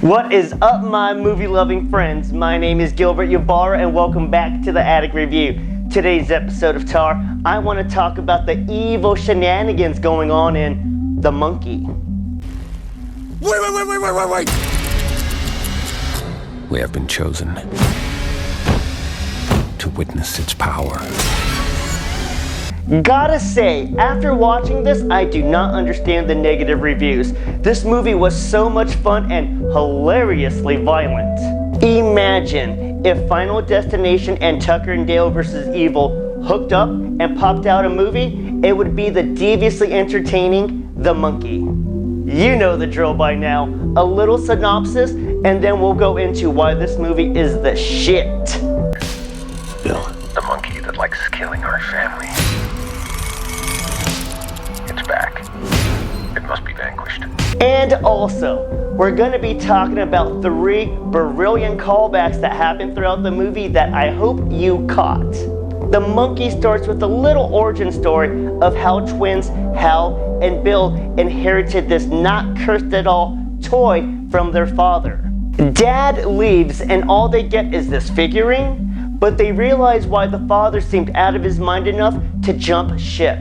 What is up, my movie-loving friends? My name is Gilbert Ybarra, and welcome back to the Attic Review. Today's episode of Tar, I want to talk about the evil shenanigans going on in The Monkey. Wait! We have been chosen to witness its power. Gotta say, after watching this, I do not understand the negative reviews. This movie was so much fun and hilariously violent. Imagine if Final Destination and Tucker and Dale vs. Evil hooked up and popped out a movie, it would be the deviously entertaining The Monkey. You know the drill by now. A little synopsis, and then we'll go into why this movie is the shit. Bill, the monkey that likes killing our family. It's back. It must be vanquished. And also, we're going to be talking about 3 brilliant callbacks that happen throughout the movie that I hope you caught. The Monkey starts with a little origin story of how twins Hal and Bill inherited this not cursed at all toy from their father. Dad leaves and all they get is this figurine, but they realize why the father seemed out of his mind enough to jump ship.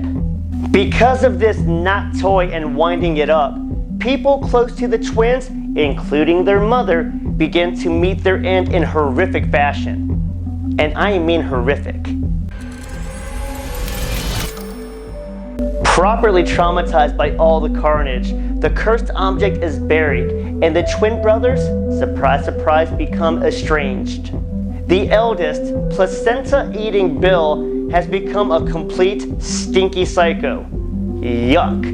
Because of this not toy and winding it up, people close to the twins, including their mother, begin to meet their end in horrific fashion. And I mean horrific. Properly traumatized by all the carnage, the cursed object is buried, and the twin brothers, surprise surprise, become estranged. The eldest, placenta-eating Bill, has become a complete stinky psycho. Yuck.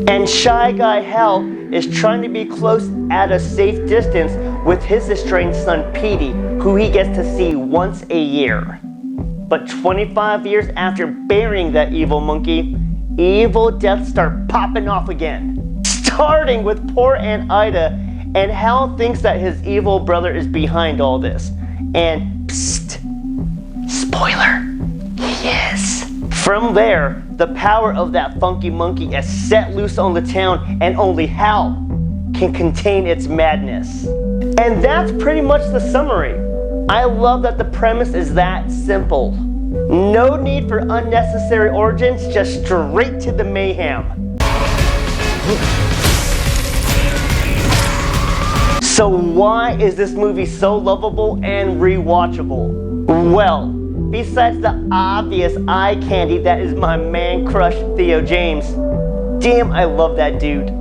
And shy guy Hal is trying to be close at a safe distance with his estranged son Petey, who he gets to see once a year. But 25 years after burying that evil monkey, evil deaths start popping off again. Starting with poor Aunt Ida, and Hal thinks that his evil brother is behind all this. And psst, spoiler, he is. From there, the power of that funky monkey is set loose on the town, and only Hal can contain its madness. And that's pretty much the summary. I love that the premise is that simple. No need for unnecessary origins, just straight to the mayhem. So why is this movie so lovable and rewatchable? Well, besides the obvious eye candy that is my man crush Theo James. Damn, I love that dude.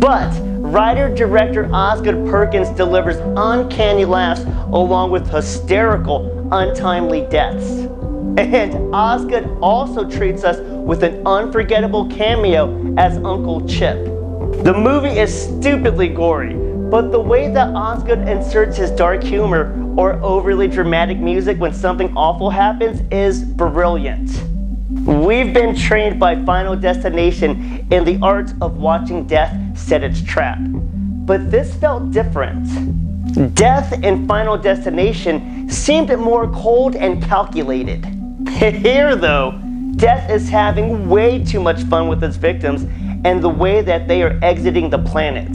But writer-director Osgood Perkins delivers uncanny laughs along with hysterical, untimely deaths. And Osgood also treats us with an unforgettable cameo as Uncle Chip. The movie is stupidly gory, but the way that Osgood inserts his dark humor or overly dramatic music when something awful happens is brilliant. We've been trained by Final Destination in the art of watching death set its trap, but this felt different. Death in Final Destination seemed more cold and calculated. Here, though, death is having way too much fun with its victims and the way that they are exiting the planet.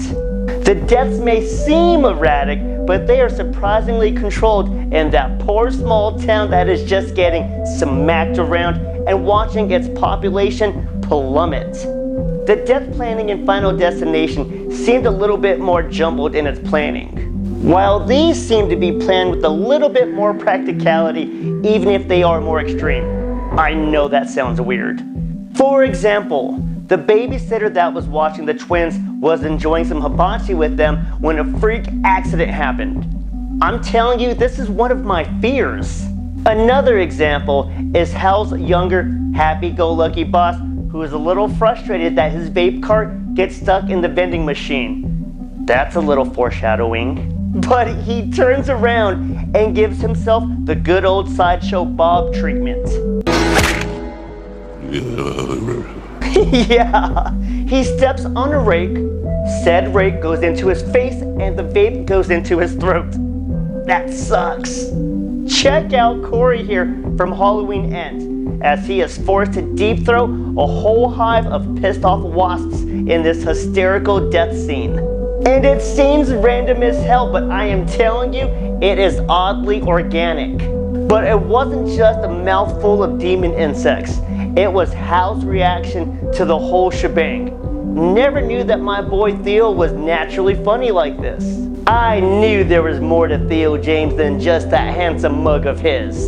The deaths may seem erratic, but they are surprisingly controlled in that poor small town that is just getting smacked around and watching its population plummet. The death planning in Final Destination seemed a little bit more jumbled in its planning, while these seem to be planned with a little bit more practicality, even if they are more extreme. I know that sounds weird. For example, the babysitter that was watching the twins was enjoying some hibachi with them when a freak accident happened. I'm telling you, this is one of my fears. Another example is Hal's younger, happy-go-lucky boss who is a little frustrated that his vape cart gets stuck in the vending machine. That's a little foreshadowing. But he turns around and gives himself the good old Sideshow Bob treatment. Yeah, he steps on a rake, said rake goes into his face, and the vape goes into his throat. That sucks. Check out Corey here from Halloween Ends, as he is forced to deep throat a whole hive of pissed off wasps in this hysterical death scene. And it seems random as hell, but I am telling you, it is oddly organic. But it wasn't just a mouthful of demon insects. It was Hal's reaction to the whole shebang. Never knew that my boy Theo was naturally funny like this. I knew there was more to Theo James than just that handsome mug of his.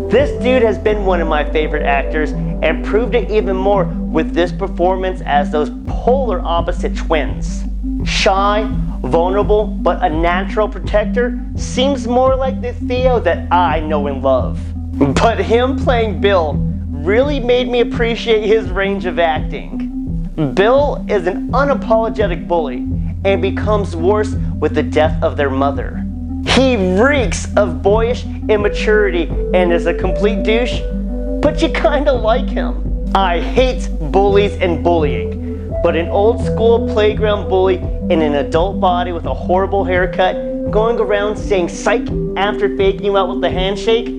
This dude has been one of my favorite actors and proved it even more with this performance as those polar opposite twins. Shy, vulnerable, but a natural protector seems more like the Theo that I know and love. But him playing Bill really made me appreciate his range of acting. Bill is an unapologetic bully and becomes worse with the death of their mother. He reeks of boyish immaturity and is a complete douche, but you kinda like him. I hate bullies and bullying, but an old school playground bully in an adult body with a horrible haircut going around saying psych after faking you out with a handshake,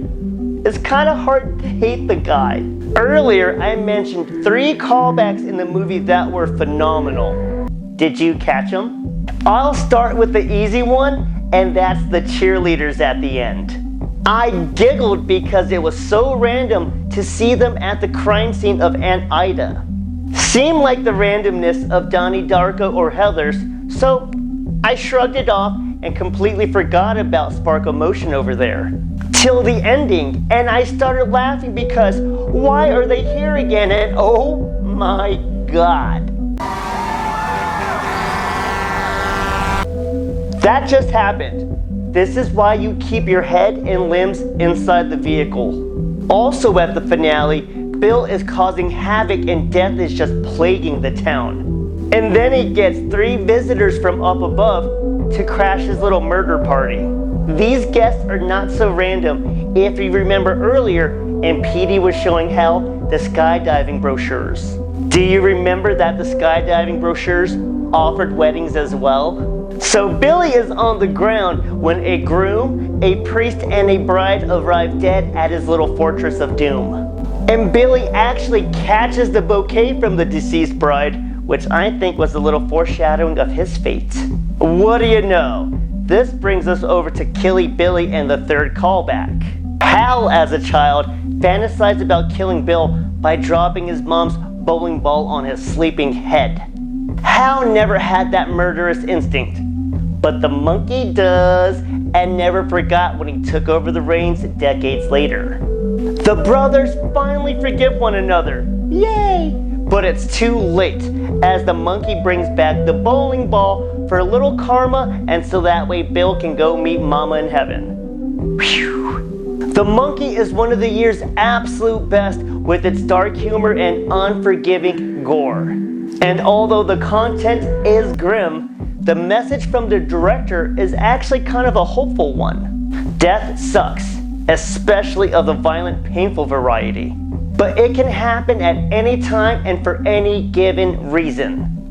it's kinda hard to hate the guy. Earlier, I mentioned 3 callbacks in the movie that were phenomenal. Did you catch them? I'll start with the easy one, and that's the cheerleaders at the end. I giggled because it was so random to see them at the crime scene of Aunt Ida. Seemed like the randomness of Donnie Darko or Heathers, so I shrugged it off and completely forgot about Sparkle Motion over there. Till the ending, and I started laughing because why are they here again? And oh my god. That just happened. This is why you keep your head and limbs inside the vehicle. Also at the finale, Bill is causing havoc and death is just plaguing the town. And then he gets 3 visitors from up above to crash his little murder party. These guests are not so random if you remember earlier and Petey was showing Hal the skydiving brochures. Do you remember that the skydiving brochures offered weddings as well? So Billy is on the ground when a groom, a priest, and a bride arrive dead at his little fortress of doom. And Billy actually catches the bouquet from the deceased bride, which I think was a little foreshadowing of his fate. What do you know? This brings us over to Killy Billy and the 3rd callback. Hal, as a child, fantasized about killing Bill by dropping his mom's bowling ball on his sleeping head. Hal never had that murderous instinct, but the monkey does, and never forgot when he took over the reins decades later. The brothers finally forgive one another. Yay! But it's too late, as the monkey brings back the bowling ball for a little karma, and so that way Bill can go meet Mama in heaven. Whew. The Monkey is one of the year's absolute best with its dark humor and unforgiving gore. And although the content is grim, the message from the director is actually kind of a hopeful one. Death sucks, especially of the violent, painful variety. But it can happen at any time and for any given reason.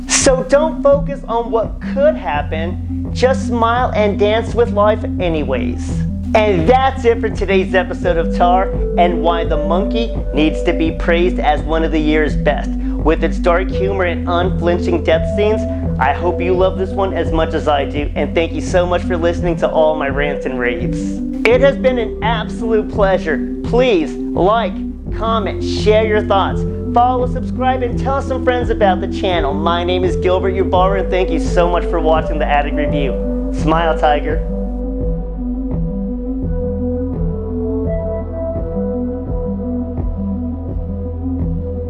So don't focus on what could happen, just smile and dance with life anyways. And that's it for today's episode of Tar and why The Monkey needs to be praised as one of the year's best. With its dark humor and unflinching death scenes, I hope you love this one as much as I do, and thank you so much for listening to all my rants and raves. It has been an absolute pleasure. Please like, comment, share your thoughts, follow, subscribe, and tell some friends about the channel. My name is Gilbert Ybarra, and thank you so much for watching the Addict Review. Smile, Tiger.